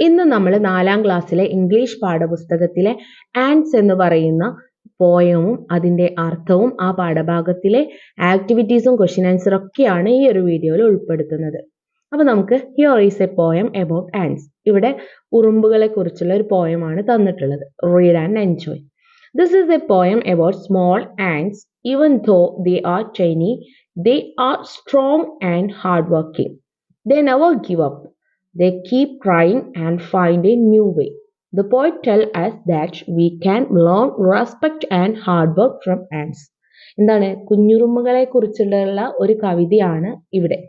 ഇന്ന് നമ്മൾ 4ാം ക്ലാസ്സിലെ ഇംഗ്ലീഷ് പാഠപുസ്തകത്തിലെ ആൻഡ്സ് എന്ന് പറയുന്ന പോയവും അതിൻ്റെ അർത്ഥവും ആ പാഠഭാഗത്തിലെ ആക്ടിവിറ്റീസും ക്വസ്റ്റ്യൻ ആൻസറും ഒക്കെയാണ് ഈ ഒരു വീഡിയോയിൽ ഉൾപ്പെടുത്തുന്നത്. അപ്പോൾ നമുക്ക് here is a poem about ants. ഇവിടെ ഉറുമ്പുകളെ കുറിച്ചുള്ള ഒരു പോയമാണ് തന്നിട്ടുള്ളത്. Read and enjoy. This is a poem about small ants. Even though they are tiny, they are strong and hardworking. They never give up. They keep trying and find a new way. The poet tells us that we can learn respect and hard work from ants. എന്താണ് കുഞ്ഞുറുമ്പുകളെ കുറിച്ചുള്ള ഒരു കവിതയാണ് ഇവിടെ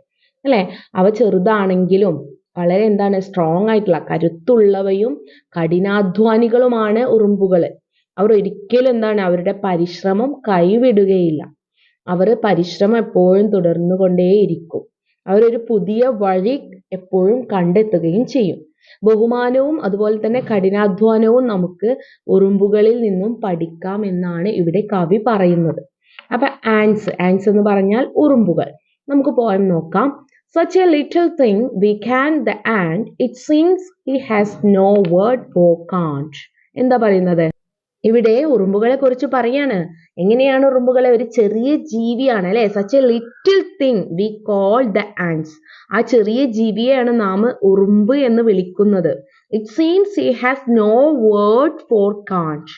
അല്ലേ. അവ ചെറുതാണെങ്കിലും വളരെ strong ആയിട്ടുള്ള കരുത്തുള്ളവയും കഠിനാധ്വാനികളുമാണ് ഉറുമ്പുകൾ. അവർ ഒരിക്കലും അവരുടെ പരിശ്രമം കൈവിടുകയില്ല. അവർ പരിശ്രമം എപ്പോഴും തുടർന്നുകൊണ്ടേയിരിക്കും. അവരൊരു പുതിയ വഴി എപ്പോഴും കണ്ടെത്തുകയും ചെയ്യും. ബഹുമാനവും അതുപോലെ തന്നെ കഠിനാധ്വാനവും നമുക്ക് ഉറുമ്പുകളിൽ നിന്നും പഠിക്കാം എന്നാണ് ഇവിടെ കവി പറയുന്നത്. അപ്പൊ ആൻസ് എന്ന് പറഞ്ഞാൽ ഉറുമ്പുകൾ. നമുക്ക് പോയം നോക്കാം. Such a little thing we can the ant, it seems he has no word for can't. എന്താ പറയുന്നത്? ഇവിടെ ഉറുമ്പുകളെ കുറിച്ച് പറയാണ്. എങ്ങനെയാണ് ഉറുമ്പുകളെ? ഒരു ചെറിയ ജീവിയാണ് അല്ലെ. Such a little thing we call the ants. ആ ചെറിയ ജീവിയെയാണ് നാം ഉറുമ്പ് എന്ന് വിളിക്കുന്നത്. It seems he has no word for can't.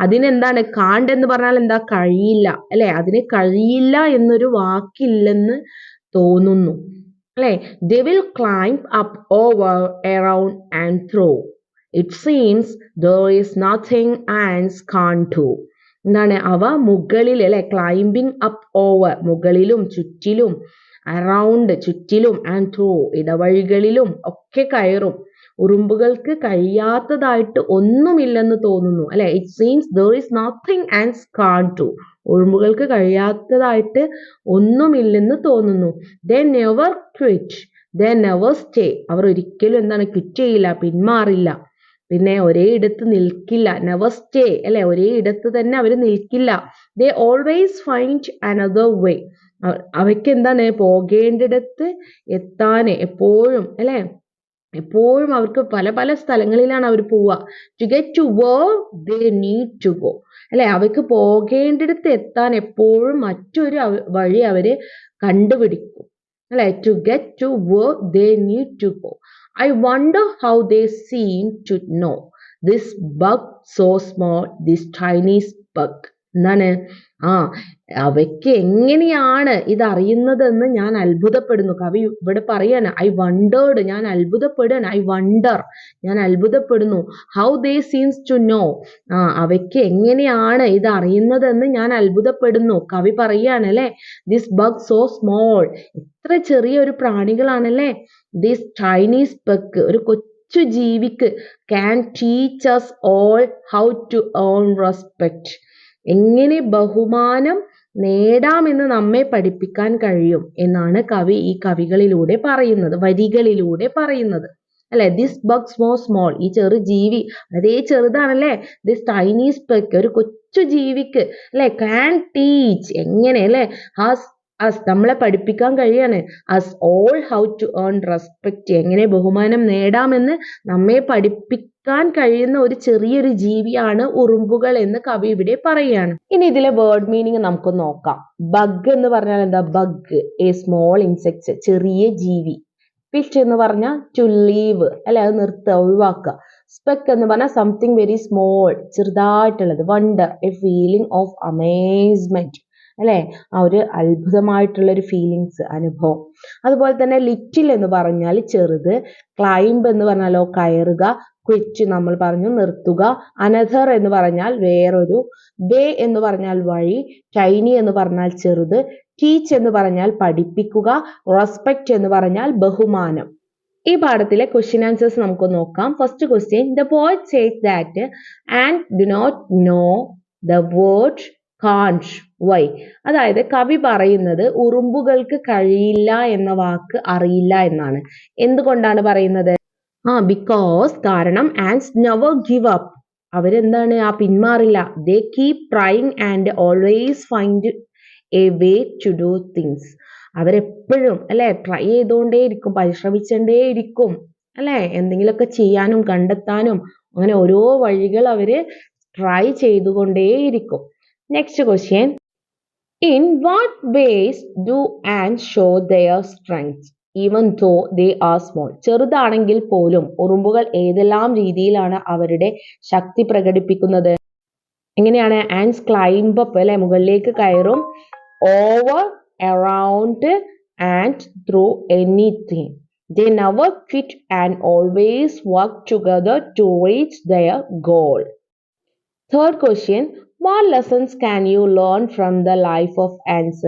അതിനെന്താണ് കാണ്ട് എന്ന് പറഞ്ഞാൽ എന്താ? കഴിയില്ല അല്ലെ. അതിന് കഴിയില്ല എന്നൊരു വാക്കില്ലെന്ന് തോന്നുന്നു അല്ലെ. They will climb up over around and throw. It seems there is nothing ants can't do. എന്താണ് അവ മുകളിൽ അല്ലെ. ക്ലൈംബിങ് അപ്പ് ഓവർ മുകളിലും ചുറ്റിലും, അറൗണ്ട് ചുറ്റിലും, ആൻഡ് ത്രൂ ഇടവഴികളിലും ഒക്കെ കയറും. ഉറുമ്പുകൾക്ക് കഴിയാത്തതായിട്ട് ഒന്നുമില്ലെന്ന് തോന്നുന്നു അല്ലെ. It seems there is nothing ants can't do. ഉറുമ്പുകൾക്ക് കഴിയാത്തതായിട്ട് ഒന്നുമില്ലെന്ന് തോന്നുന്നു. They never quit. They never stay. അവർ ഒരിക്കലും ക്വിറ്റ് ചെയ്യില്ല, പിന്മാറില്ല. പിന്നെ ഒരേ ഇടത്ത് നിൽക്കില്ല. നെവർ സ്റ്റേ അല്ലെ. ഒരേ ഇടത്ത് തന്നെ അവർ നിൽക്കില്ല. ദേ ഓൾവേസ് ഫൈൻഡ് അനദർ വേ. അവയ്ക്ക് പോകേണ്ടിടത്ത് എത്താൻ എപ്പോഴും അല്ലെ. എപ്പോഴും അവർക്ക് പല പല സ്ഥലങ്ങളിലാണ് അവർ പോവുക. To get to where they need to go അല്ലെ. അവർക്ക് പോകേണ്ടിടത്ത് എത്താൻ എപ്പോഴും മറ്റൊരു വഴി അവര് കണ്ടുപിടിക്കും അല്ലെ. To get to where they need to go. I wonder how they seem to know this bug so small, this tiny bug. എന്താണ് അവയ്ക്ക് എങ്ങനെയാണ് ഇതറിയുന്നതെന്ന് ഞാൻ അത്ഭുതപ്പെടുന്നു. കവി ഇവിടെ പറയാണ് ഐ വണ്ടേർഡ്. ഞാൻ അത്ഭുതപ്പെടുന്നു. ഐ വണ്ടർ ഞാൻ അത്ഭുതപ്പെടുന്നു. How they seems to know. അവയ്ക്ക് എങ്ങനെയാണ് ഇത് അറിയുന്നതെന്ന് ഞാൻ അത്ഭുതപ്പെടുന്നു. കവി പറയാണ് അല്ലെ. This bug so small. എത്ര ചെറിയൊരു പ്രാണികളാണല്ലേ. ദിസ് ചൈനീസ് ബഗ് ഒരു കൊച്ചു ജീവിക്ക് can teach us all how to earn respect. എങ്ങനെ ബഹുമാനം നേടാമെന്ന് നമ്മെ പഠിപ്പിക്കാൻ കഴിയും എന്നാണ് കവി ഈ കവികളിലൂടെ പറയുന്നത്, വരികളിലൂടെ പറയുന്നത് അല്ലെ. This bug so small. ഈ ചെറു ജീവി അതേ ചെറുതാണല്ലേ. ദിസ് ചൈനീസ് ബഗ് ഒരു കൊച്ചു ജീവിക്ക് അല്ലെ. ക്യാൻ ടീച്ച് എങ്ങനെ അല്ലെ. നമ്മളെ പഠിപ്പിക്കാൻ കഴിയാണ്. Us all how to earn respect. എങ്ങനെ ബഹുമാനം നേടാമെന്ന് നമ്മെ പഠിപ്പിക്കാൻ കഴിയുന്ന ഒരു ചെറിയൊരു ജീവിയാണ് ഉറുമ്പുകൾ എന്ന് കവി ഇവിടെ പറയുകയാണ്. ഇനി ഇതിലെ വേർഡ് മീനിങ് നമുക്ക് നോക്കാം. ബഗ് എന്ന് പറഞ്ഞാൽ എന്താ? ബഗ് എ സ്മോൾ ഇൻസെക്ട്, ചെറിയ ജീവി. ഫിഷ് എന്ന് പറഞ്ഞാൽ ടു ലീവ് അല്ലെ, അത് നിർത്തുക, ഒഴിവാക്കുക. സ്പെക്ക് എന്ന് പറഞ്ഞാൽ സംതിങ് വെരി സ്മോൾ, ചെറുതായിട്ടുള്ളത്. Wonder a feeling of amazement അല്ലെ, ആ ഒരു അത്ഭുതമായിട്ടുള്ള ഒരു ഫീലിങ്സ്, അനുഭവം. അതുപോലെ തന്നെ ലിറ്റിൽ എന്ന് പറഞ്ഞാൽ ചെറുത്. ക്ലൈംബ് എന്ന് പറഞ്ഞാലോ കയറുക. ക്വിറ്റ് നമ്മൾ പറഞ്ഞു നിർത്തുക. അനദർ എന്ന് പറഞ്ഞാൽ വേറൊരു. വേ എന്ന് പറഞ്ഞാൽ വഴി. ടൈനി എന്ന് പറഞ്ഞാൽ ചെറുത്. ടീച്ച് എന്ന് പറഞ്ഞാൽ പഠിപ്പിക്കുക. റെസ്പെക്റ്റ് എന്ന് പറഞ്ഞാൽ ബഹുമാനം. ഈ പാഠത്തിലെ ക്വസ്റ്റ്യൻ ആൻസേഴ്സ് നമുക്ക് നോക്കാം. First question, the poet says that and do not know the word can't. why? അതായത് കവി പറയുന്നത് ഉറുമ്പുകൾക്ക് കഴിയില്ല എന്ന വാക്ക് അറിയില്ല എന്നാണ്. എന്തുകൊണ്ടാണ് പറയുന്നത്? ബിക്കോസ് കാരണം ആൻഡ്സ് നെവർ ഗിവ് അപ്പ്. അവരെന്താണ് പിന്മാറില്ല. They keep trying and always find a way to do things. അവരെപ്പോഴും അല്ലെ ട്രൈ ചെയ്തുകൊണ്ടേയിരിക്കും, പരിശ്രമിച്ചുകൊണ്ടേയിരിക്കും. അല്ലേ? എന്തെങ്കിലുമൊക്കെ ചെയ്യാനും കണ്ടെത്താനും അങ്ങനെ ഓരോ വഴികൾ അവർ ട്രൈ ചെയ്തുകൊണ്ടേയിരിക്കും. Next question, in what ways do ants show their strength even though they are small? ചെറുതാണെങ്കിൽ പോലും ഉറുമ്പുകൾ ഏതെല്ലാം രീതിയിലാണ് അവരുടെ ശക്തി പ്രകടിപ്പിക്കുന്നത്? എങ്ങനെയാണ്? ആൻഡ്സ് ക്ലൈംബ് അപ്പ്, അല്ലെ, മുകളിലേക്ക് കയറും. Over, around and through anything. They never quit and always work together to reach their goal. Third question, what lessons can you learn from the life of ants?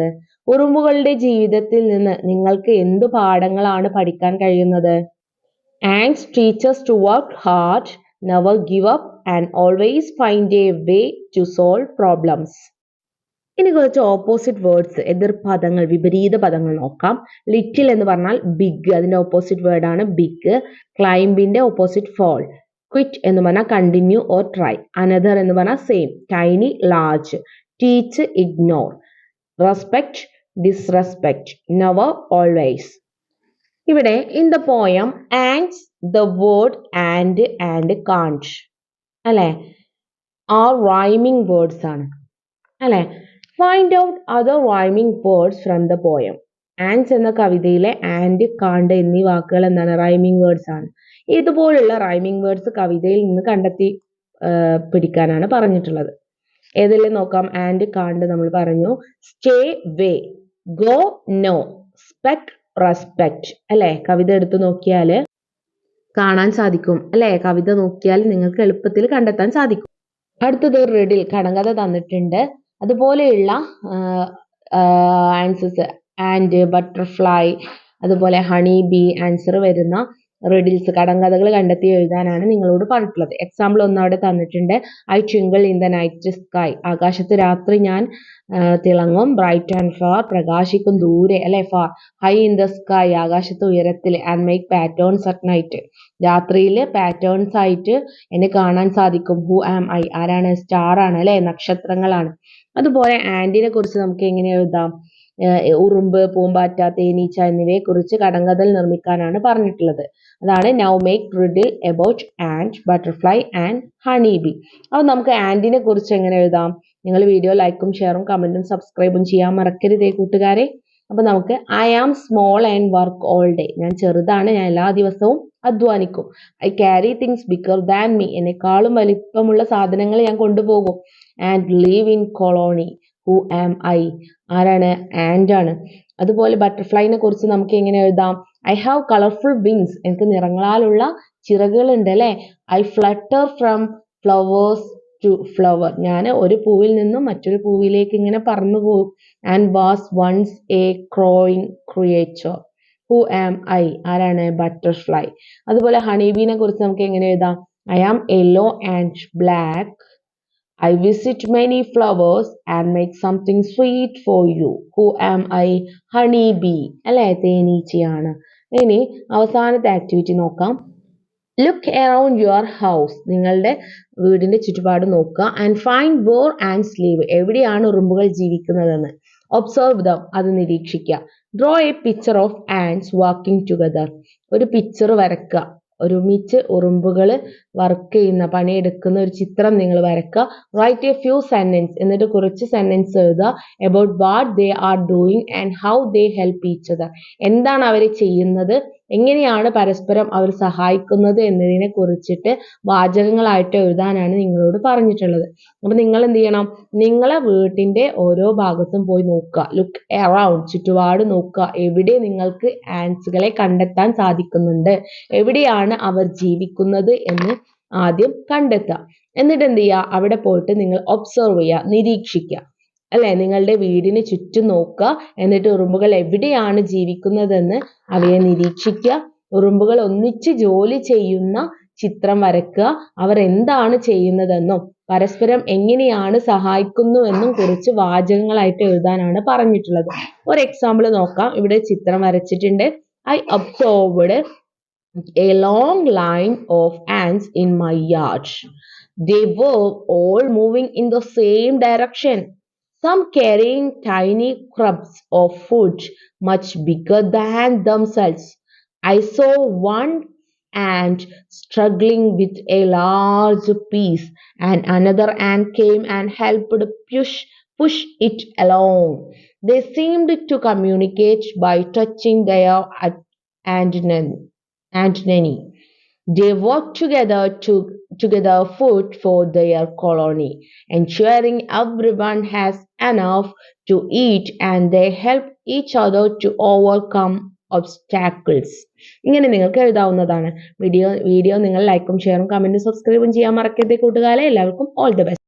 ഉറുമ്പുകളുടെ ജീവിതത്തിൽ നിന്ന് നിങ്ങൾക്ക് എന്ത് പാഠങ്ങളാണ് പഠിക്കാൻ കഴിയുന്നത്? Ants teach us to work hard, never give up and always find a way to solve problems. ഇനി കുറച്ച് opposite words, എതിർ പദങ്ങൾ, വിപരീത പദങ്ങൾ നോക്കാം. ലിറ്റിൽ എന്ന് പറഞ്ഞാൽ ബിഗ്, അതിന്റെ ഓപ്പോസിറ്റ് വേർഡ് ആണ് ബിഗ്. ക്ലൈംബിന്റെ ഓപ്പോസിറ്റ് ഫോൾ. ക്വിറ്റ് എന്ന് പറഞ്ഞാൽ കണ്ടിന്യൂ ഓർ ട്രൈ. അനദർ എന്ന് പറഞ്ഞാൽ same. Tiny, large. Teach, ignore. Respect, disrespect. Never, always. ഇവിടെ in the poem ants, the word and can't, അല്ലെ, ആ റൈമിംഗ് വേർഡ്സ് ആണ്, അല്ലെ. Find out other rhyming words from the poem. Ants എന്ന കവിതയിലെ and, കാണ്ട് എന്നീ വാക്കുകൾ എന്താണ്? റൈമിംഗ് വേർഡ്സ് ആണ്. ഇതുപോലുള്ള റൈമിംഗ് വേർഡ്സ് കവിതയിൽ നിന്ന് കണ്ടെത്തി പിടിക്കാനാണ് പറഞ്ഞിട്ടുള്ളത്. ഏതെല്ലാം നോക്കാം. ആൻഡ്, കാണ്ട് നമ്മൾ പറഞ്ഞു. Stay, way. Go, know. Speck, respect, അല്ലെ. കവിത എടുത്തു നോക്കിയാൽ കാണാൻ സാധിക്കും, അല്ലെ. കവിത നോക്കിയാൽ നിങ്ങൾക്ക് എളുപ്പത്തിൽ കണ്ടെത്താൻ സാധിക്കും. അടുത്തത് റിഡിൽ, കടങ്കഥ തന്നിട്ടുണ്ട്. അതുപോലെയുള്ള ആൻസേഴ്സ്, ആൻഡ്, ബട്ടർഫ്ലൈ, അതുപോലെ ഹണി ബി, ആൻസർ വരുന്ന റിഡിൽസ്, കടങ്കഥകൾ കണ്ടെത്തി എഴുതാനാണ് നിങ്ങളോട് പറഞ്ഞിട്ടുള്ളത്. എക്സാമ്പിൾ ഒന്ന് അവിടെ തന്നിട്ടുണ്ട്. I twinkle in the night sky, ആകാശത്ത് രാത്രി ഞാൻ തിളങ്ങും. ബ്രൈറ്റ് ആൻഡ് ഫാർ, പ്രകാശിക്കും ദൂരെ, അല്ലെ, far. High in the sky, ആകാശത്ത് ഉയരത്തിൽ. And make patterns at night, രാത്രിയിൽ പാറ്റേൺസ് ആയിട്ട് എന്നെ കാണാൻ സാധിക്കും. ഹു ആം ഐ, ആരാണ്? സ്റ്റാർ ആണ്, അല്ലെ, നക്ഷത്രങ്ങളാണ്. അതുപോലെ ആൻഡിനെ കുറിച്ച് നമുക്ക് എങ്ങനെ എഴുതാം? ഉറുമ്പ്, പൂമ്പാറ്റ, തേനീച്ച എന്നിവയെ കുറിച്ച് കടങ്കഥൽ നിർമ്മിക്കാനാണ് പറഞ്ഞിട്ടുള്ളത്. അതാണ് now make riddle about and, butterfly and honey bee. അപ്പോൾ നമുക്ക് ആൻഡിനെ കുറിച്ച് എങ്ങനെ എഴുതാം? നിങ്ങൾ വീഡിയോ ലൈക്കും ഷെയറും കമന്റും സബ്സ്ക്രൈബും ചെയ്യാൻ മറക്കരുതേ കൂട്ടുകാരെ. അപ്പൊ നമുക്ക് I am small and work all day, ഞാൻ ചെറുതാണ്, ഞാൻ എല്ലാ ദിവസവും അധ്വാനിക്കും. I carry things bigger than me, എന്നെക്കാളും വലിപ്പമുള്ള സാധനങ്ങൾ ഞാൻ കൊണ്ടുപോകും. And live in colony. Who am I, ആരാണ്? ആൻഡ് ആണ്. അതുപോലെ ബട്ടർഫ്ലൈനെ കുറിച്ച് നമുക്ക് എങ്ങനെ എഴുതാം? ഐ ഹാവ് കളർഫുൾ വിങ്സ്, എനിക്ക് നിറങ്ങളാലുള്ള ചിറകുകളുണ്ട്, അല്ലെ. I flutter from flowers to flower, ഞാൻ ഒരു പൂവിൽ നിന്നും മറ്റൊരു പൂവിലേക്ക് ഇങ്ങനെ പറന്നു പോകും. And was once a crawling creature. Who am I, ആരാണ്? ബട്ടർഫ്ലൈ. അതുപോലെ ഹണിബീനെ കുറിച്ച് നമുക്ക് എങ്ങനെ എഴുതാം? I am yellow and black. I visit many flowers and make something sweet for you. Who am I? Honey bee, അല്ലെ, തേനീച്ചയാണ്. ഇനി അവസാനത്തെ ആക്ടിവിറ്റി നോക്കാം. ലുക്ക് അറൌണ്ട് യുവർ ഹൗസ്, നിങ്ങളുടെ വീടിന്റെ ചുറ്റുപാട് നോക്കുക. And find where ants live, എവിടെയാണ് ഉറുമ്പുകൾ ജീവിക്കുന്നതെന്ന്. ഒബ്സർവ് ദം, അത് നിരീക്ഷിക്കുക. Draw a picture of ants working together, ഒരു പിക്ചർ വരക്കുക. ഒരുമിച്ച് ഉറുമ്പുകൾ വർക്ക് ചെയ്യുന്ന, പണിയെടുക്കുന്ന ഒരു ചിത്രം നിങ്ങൾ വരക്കുക. റൈറ്റ് എ ഫ്യൂ സെന്റൻസ്, എന്നിട്ട് കുറച്ച് സെന്റൻസ് എഴുതുക. About what they are doing and how they help each other, എന്താണ് അവർ ചെയ്യുന്നത്, എങ്ങനെയാണ് പരസ്പരം അവർ സഹായിക്കുന്നത് എന്നതിനെ കുറിച്ചിട്ട് വാചകങ്ങളായിട്ട് എഴുതാനാണ് നിങ്ങളോട് പറഞ്ഞിട്ടുള്ളത്. അപ്പൊ നിങ്ങൾ എന്ത് ചെയ്യണം? നിങ്ങളെ വീട്ടിന്റെ ഓരോ ഭാഗത്തും പോയി നോക്കുക. ലുക്ക് അറൗണ്ട്, ചുറ്റുപാട് നോക്കുക. എവിടെ നിങ്ങൾക്ക് ആൻസുകളെ കണ്ടെത്താൻ സാധിക്കുന്നുണ്ട്, എവിടെയാണ് അവർ ജീവിക്കുന്നത് എന്ന് ആദ്യം കണ്ടെത്തുക. എന്നിട്ട് എന്ത് ചെയ്യുക? അവിടെ പോയിട്ട് നിങ്ങൾ ഒബ്സർവ് ചെയ്യുക, നിരീക്ഷിക്കുക, അല്ലെ. നിങ്ങളുടെ വീടിന് ചുറ്റും നോക്കുക. എന്നിട്ട് ഉറുമ്പുകൾ എവിടെയാണ് ജീവിക്കുന്നതെന്ന് അവയെ നിരീക്ഷിക്കുക. ഉറുമ്പുകൾ ഒന്നിച്ച് ജോലി ചെയ്യുന്ന ചിത്രം വരക്കുക. അവർ എന്താണ് ചെയ്യുന്നതെന്നും പരസ്പരം എങ്ങനെയാണ് സഹായിക്കുന്നുവെന്നും കുറിച്ച് വാചകങ്ങളായിട്ട് എഴുതാനാണ് പറഞ്ഞിട്ടുള്ളത്. ഒരു എക്സാമ്പിൾ നോക്കാം. ഇവിടെ ചിത്രം വരച്ചിട്ടുണ്ട്. I observed a long line of ants in my yard. They were all moving in the same direction, some carrying tiny crumbs of food much bigger than themselves. I saw one ant struggling with a large piece, and another ant came and helped push it along. They seemed to communicate by touching their antennae. They worked together food for their colony, ensuring everyone has enough to eat, and they help each other to overcome obstacles. ഇങ്ങനെ നിങ്ങൾക്ക് എഴുതാവുന്നതാണ്. Video നിങ്ങൾ ലൈക്കും ഷെയറും കമന്റും സബ്സ്ക്രൈബും ചെയ്യാൻ മറക്കരുത് കൂട്ടുകാരെ. എല്ലാവർക്കും ഓൾ ദി ബെസ്റ്റ്.